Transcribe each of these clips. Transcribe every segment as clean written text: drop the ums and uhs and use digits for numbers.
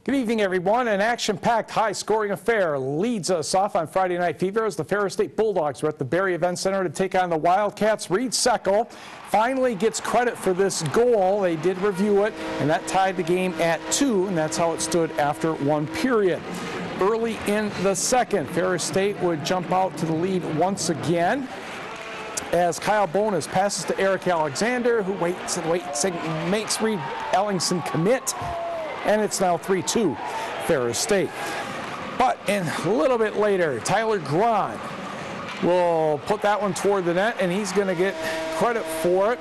Good evening, everyone. An action-packed, high-scoring affair leads us off on Friday Night Fever as the Ferris State Bulldogs were at the Barrie Event Center to take on the Wildcats. Reed Seckel finally gets credit for this goal. They did review it, and that tied the game at 2, and that's how it stood after 1 period. Early in the second, Ferris State would jump out to the lead once again as Kyle Bonas passes to Eric Alexander, who waits and waits and makes Reed Ellingson commit. And it's now 3-2 Ferris State. But a little bit later, Tyler Grahn will put that one toward the net, and he's going to get credit for it.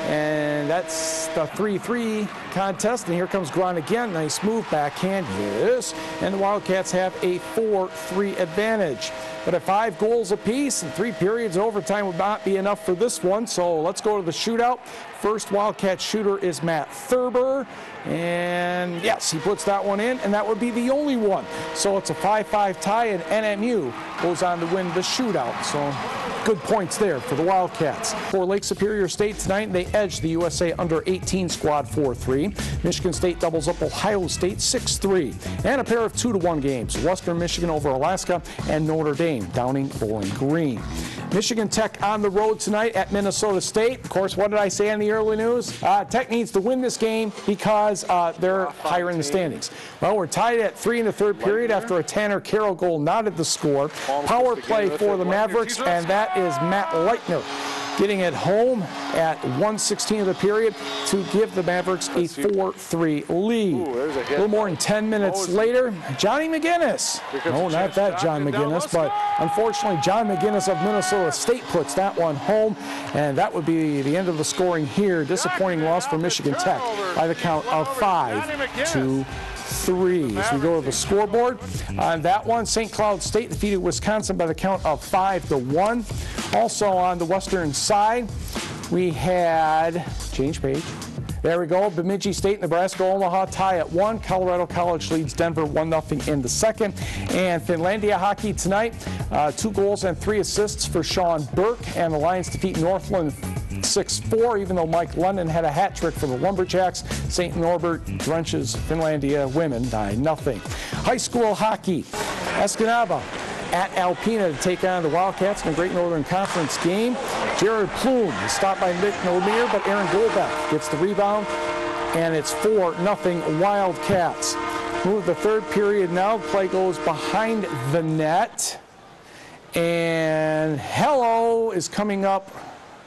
And that's the 3-3 contest. And here comes Grahn again. Nice move, backhand, yes. And the Wildcats have a 4-3 advantage. But at 5 goals apiece and 3 periods, overtime would not be enough for this one. So let's go to the shootout. First Wildcat shooter is Matt Thurber. And yes, he puts that one in, and that would be the only one. So it's a 5-5 tie, and NMU goes on to win the shootout. So good points there for the Wildcats. For Lake Superior State tonight, they edged the USA under-18 squad 4-3. Michigan State doubles up Ohio State 6-3. And a pair of 2-1 games. Western Michigan over Alaska and Notre Dame downing Bowling Green. Michigan Tech on the road tonight at Minnesota State. Of course, what did I say in the early news? Tech needs to win this game because they're higher in the standings. Well, we're tied at 3 in the third period after a Tanner Carroll goal knotted the score. Power play for the Mavericks, and that is Matt Leitner getting it home at 1:16 of the period to give the Mavericks a 4-3 lead. A little more than 10 minutes later, Johnny McGinnis. No, not that John McGinnis, but unfortunately John McGinnis of Minnesota State puts that one home, and that would be the end of the scoring here. Disappointing loss for Michigan Tech by the count of 5-3. As we go to the scoreboard on that one, St. Cloud State defeated Wisconsin by the count of 5-1. Also on the western side, we had, change page, there we go, Bemidji State, Nebraska-Omaha tie at 1. Colorado College leads Denver 1-0 in the second. And Finlandia hockey tonight, 2 goals and 3 assists for Sean Burke, and the Lions defeat Northland 6-4, even though Mike London had a hat trick for the Lumberjacks. St. Norbert drenches Finlandia women 9-0. High school hockey, Escanaba at Alpena to take on the Wildcats in a Great Northern Conference game. Jared Plume is stopped by Nick Nomir, but Aaron Goldbeck gets the rebound, and it's 4-0 Wildcats. Move the third period now. Play goes behind the net, and Hello is coming up.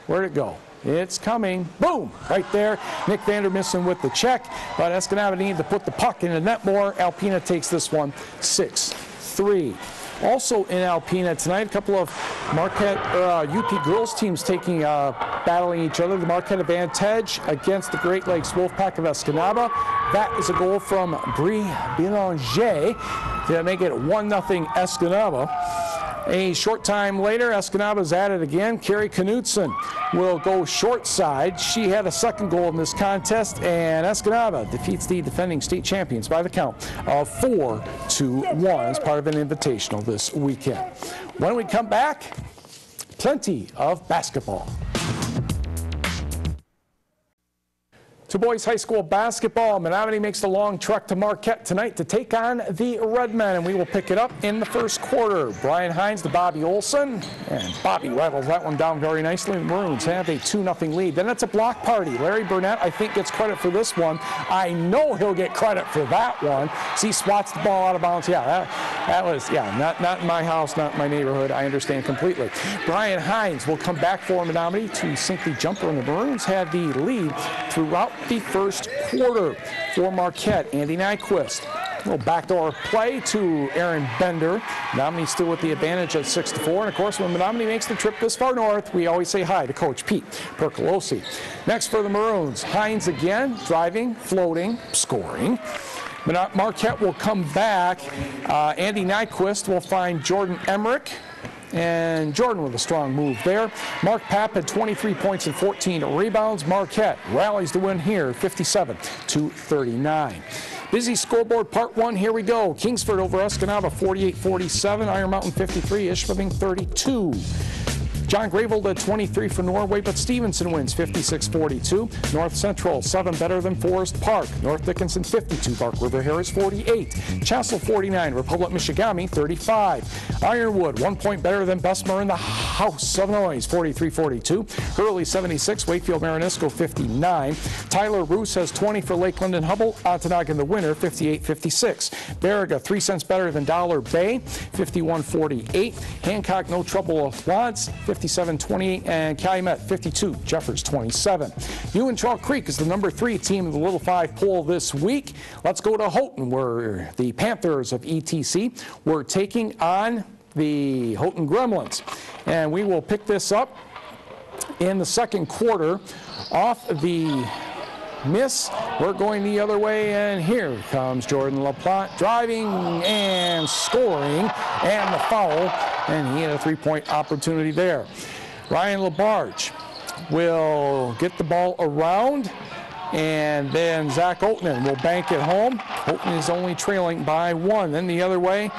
Where'd it go? It's coming. Boom! Right there. Nick Vandermissen with the check, but Escanaba needed to put the puck in the net more. Alpena takes this one 6-3. Also in Alpena tonight, a couple of Marquette UP girls teams battling each other. The Marquette Advantage against the Great Lakes Wolfpack of Escanaba. That is a goal from Brie Bélanger to make it 1-0 Escanaba. A short time later, Escanaba's at it again. Carrie Knutson will go short side. She had a second goal in this contest, and Escanaba defeats the defending state champions by the count of 4-1 as part of an invitational this weekend. When we come back, plenty of basketball. To boys high school basketball, Menominee makes the long trek to Marquette tonight to take on the Redmen, and we will pick it up in the first quarter. Brian Hines to Bobby Olson, and Bobby rattles that one down very nicely. The Maroons have a 2-0 lead. Then it's a block party. Larry Burnett, I think, gets credit for this one. I know he'll get credit for that one. See, swats the ball out of bounds. Yeah, that was, not in my house, not in my neighborhood. I understand completely. Brian Hines will come back for Menominee to sink the jumper, and the Maroons had the lead throughout the first quarter. For Marquette, Andy Nyquist. A little backdoor play to Aaron Bender. Menominee still with the advantage at 6-4. And of course, when Menominee makes the trip this far north, we always say hi to Coach Pete Percolosi. Next for the Maroons, Hines again, driving, floating, scoring. Marquette will come back. Andy Nyquist will find Jordan Emmerich. And Jordan with a strong move there. Mark Papp had 23 points and 14 rebounds. Marquette rallies to win here, 57-39. Busy scoreboard part 1, here we go. Kingsford over Escanaba, 48-47. Iron Mountain 53, Ishpeming 32. John Grable to 23 for Norway, but Stevenson wins 56-42. North Central 7 better than Forest Park. North Dickinson 52, Bark River Harris 48. Chassell 49, Republic-Michigamme 35. Ironwood 1 point better than Bessemer in the House of Noise 43-42. Hurley 76, Wakefield-Marenisco 59. Tyler Roos has 20 for Lakeland and Hubble. Ontonagon the winner 58-56. Baraga 3 cents better than Dollar Bay 51-48. Hancock no trouble with Lance 57-28, and Calumet 52, Jeffers 27. Uintral Creek is the number 3 team in the Little 5 poll this week. Let's go to Houghton, where the Panthers of ETC were taking on the Houghton Gremlins, and we will pick this up in the second quarter. Off the miss, we're going the other way, and here comes Jordan LaPlante driving and scoring, and the foul, and he had a 3-point opportunity there. Ryan LaBarge will get the ball around, and then Zach Oatman will bank it home. Oatman is only trailing by 1. Then the other way,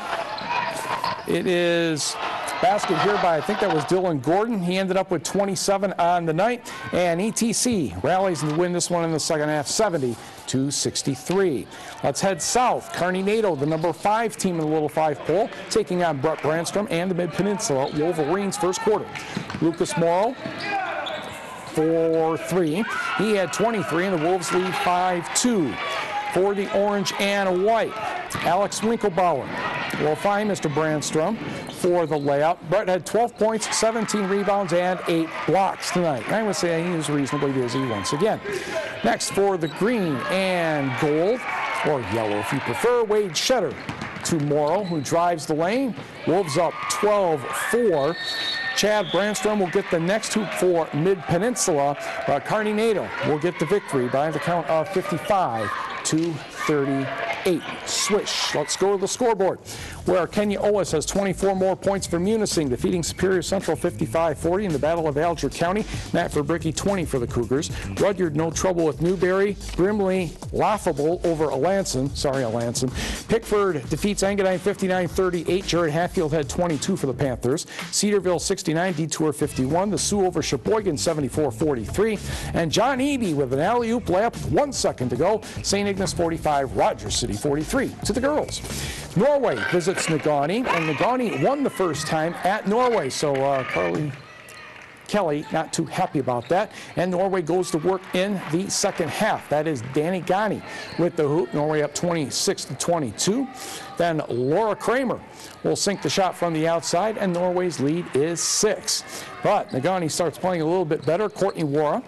it is basket here by, I think that was Dylan Gordon. He ended up with 27 on the night, and ETC rallies and win this one in the second half, 70-63. Let's head south. Kearney NATO, the number 5 team in the Little 5 poll, taking on Brett Brandstrom and the Mid-Peninsula Wolverines first quarter. Lucas Morrow for 3. He had 23, and the Wolves lead 5-2. For the orange and white, Alex Winkelbauer will find Mr. Brandstrom for the layup. Brett had 12 points, 17 rebounds, and 8 blocks tonight. I would say he was reasonably busy once again. Next, for the green and gold, or yellow if you prefer, Wade Shetter to Morrow, who drives the lane. Wolves up 12-4. Chad Brandstrom will get the next hoop for Mid-Peninsula. Kearney NATO will get the victory by the count of 55-38. Swish. Let's go to the scoreboard, where Kenya Owens has 24 more points for Munising, defeating Superior Central 55-40 in the Battle of Alger County. Matt Verbricki 20 for the Cougars. Rudyard no trouble with Newberry. Brimley laughable over Alanson. Sorry, Alanson. Pickford defeats Engadine 59-38. Jared Hatfield had 22 for the Panthers. Cedarville 69, Detour 51. The Sioux over Cheboygan 74-43. And John Eby with an alley-oop layup with 1 second to go. St. Ignace 45, Rogers City 43 to the girls. Norway visits Negaunee, and Negaunee won the first time at Norway, so Carly Kelly not too happy about that. And Norway goes to work in the second half. That is Danny Gani with the hoop. Norway up 26-22. Then Laura Kramer will sink the shot from the outside, and Norway's lead is 6. But Negaunee starts playing a little bit better. Courtney Wara,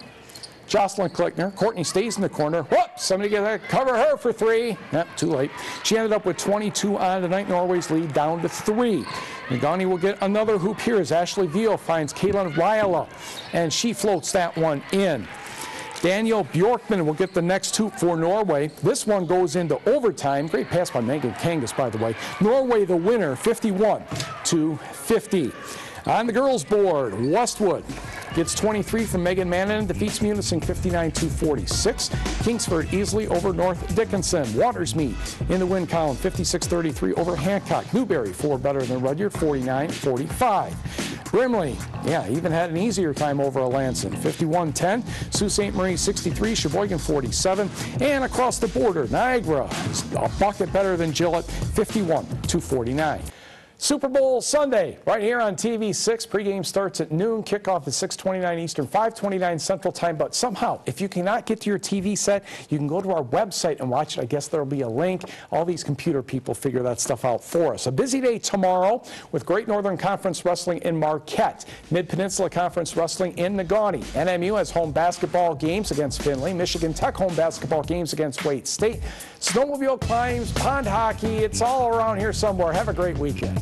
Jocelyn Klickner. Courtney stays in the corner. Whoops! Somebody get that. Cover her for 3. Yep, too late. She ended up with 22 on tonight. Norway's lead down to 3. Negaunee will get another hoop here as Ashley Veal finds Caitlin Ryala, and she floats that one in. Daniel Bjorkman will get the next hoop for Norway. This one goes into overtime. Great pass by Megan Kangas, by the way. Norway the winner, 51-50. On the girls' board, Westwood gets 23 from Megan Mannon, defeats Munising 59-46. Kingsford easily over North Dickinson. Watersmeet in the win column, 56-33 over Hancock. Newberry 4 better than Rudyard, 49-45. Brimley, yeah, even had an easier time over Alanson, 51-10. Sault Ste. Marie 63, Cheboygan 47. And across the border, Niagara is a bucket better than Gillett, 51-49. Super Bowl Sunday, right here on TV6. Pregame starts at noon, kickoff at 6:29 Eastern, 5:29 Central Time. But somehow, if you cannot get to your TV set, you can go to our website and watch it. I guess there'll be a link. All these computer people figure that stuff out for us. A busy day tomorrow with Great Northern Conference Wrestling in Marquette, Mid-Peninsula Conference Wrestling in Negaunee. NMU has home basketball games against Findlay. Michigan Tech home basketball games against Wayne State. Snowmobile climbs, pond hockey, it's all around here somewhere. Have a great weekend.